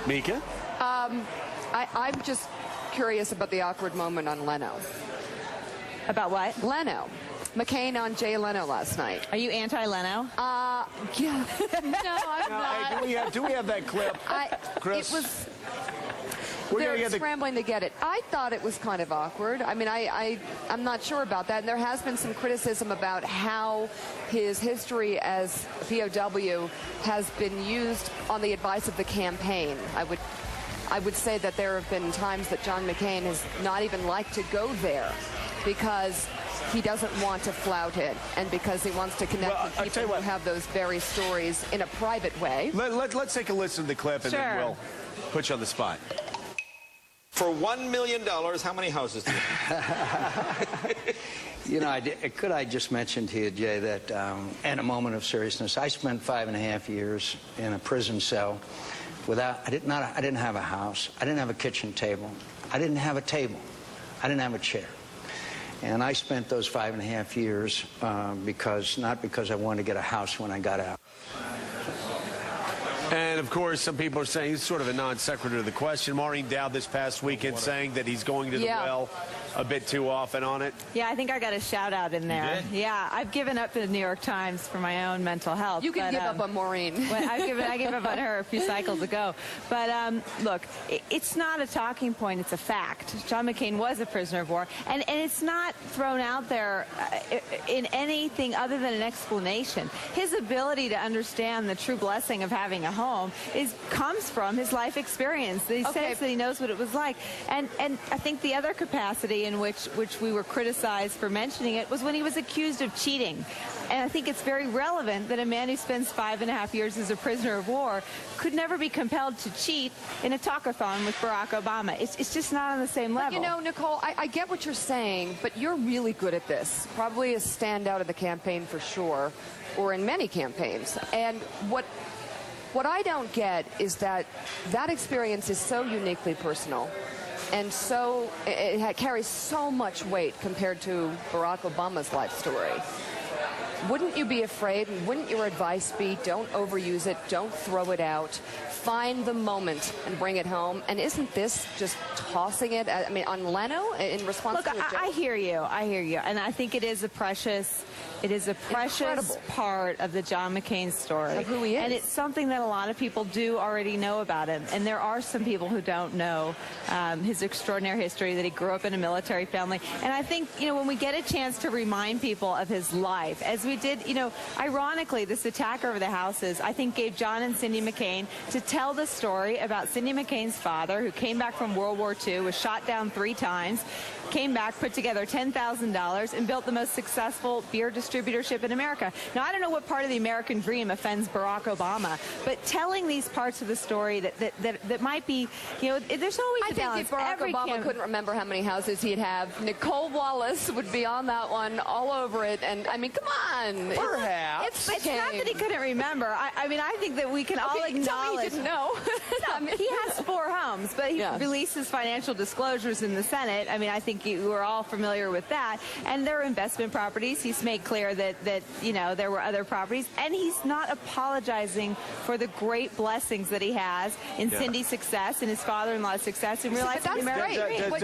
Mika? I'm just curious about the awkward moment on Leno. About what? Leno. McCain on Jay Leno last night. Are you anti-Leno? Yeah. No, I'm not. Hey, do we have that clip, Chris? It was... They're scrambling to get it. I thought it was kind of awkward. I mean, I'm not sure about that. And there has been some criticism about how his history as POW has been used on the advice of the campaign. I would say that there have been times that John McCain has not even liked to go there because he doesn't want to flout it and because he wants to connect with people who have those very stories in a private way. Let's take a listen to the clip and then we'll put you on the spot. For $1 million, how many houses do you have? You know, could I just mention to you, Jay, that in a moment of seriousness, I spent 5.5 years in a prison cell without, I didn't have a house, I didn't have a kitchen table, I didn't have a table, I didn't have a chair. And I spent those 5.5 years not because I wanted to get a house when I got out. And, of course, some people are saying, he's sort of a non sequitur to the question. Maureen Dowd this past weekend saying that he's going to the well a bit too often on it. Yeah, I think I got a shout-out in there. Yeah, I've given up the New York Times for my own mental health. You can give up on Maureen. I gave up on her a few cycles ago. But, look, it's not a talking point. It's a fact. John McCain was a prisoner of war. And it's not thrown out there in anything other than an explanation. His ability to understand the true blessing of having a home comes from his life experience. The sense that he knows what it was like. And I think the other capacity in which we were criticized for mentioning it was when he was accused of cheating. And I think it's very relevant that a man who spends 5.5 years as a prisoner of war could never be compelled to cheat in a talkathon with Barack Obama. It's just not on the same level. But, you know, Nicole, I get what you're saying, but you're really good at this. Probably a standout in the campaign for sure, or in many campaigns. And what I don't get is that experience is so uniquely personal. And so it carries so much weight compared to Barack Obama's life story. Wouldn't you be afraid, and wouldn't your advice be don't overuse it, don't throw it out, find the moment and bring it home? And isn't this just tossing it, I mean, on Leno in response to a joke? I hear you. And I think it is a precious part of the John McCain story. Of who he is. And it's something that a lot of people do already know about him. And there are some people who don't know his extraordinary history, that he grew up in a military family. And I think, you know, when we get a chance to remind people of his life, as we did, you know, ironically, this attack over the houses, I think, gave John and Cindy McCain to tell the story about Cindy McCain's father, who came back from World War II, was shot down 3 times, came back, put together $10,000, and built the most successful beer distributorship in America. Now, I don't know what part of the American dream offends Barack Obama, but telling these parts of the story that might be, you know, there's always a balance. I think if Barack Obama couldn't remember how many houses he'd have, Nicole Wallace would be on that one, all over it. And, I mean, come on. Perhaps. It's not that he couldn't remember. I mean, I think that we can all acknowledge. Tell me he didn't know. No, he has 4 homes, but he releases financial disclosures in the Senate. I mean, I think you are all familiar with that. And there are investment properties. He's made clear that you know, there were other properties. And he's not apologizing for the great blessings that he has in Cindy's success and his father-in-law's success, and realizing that's great.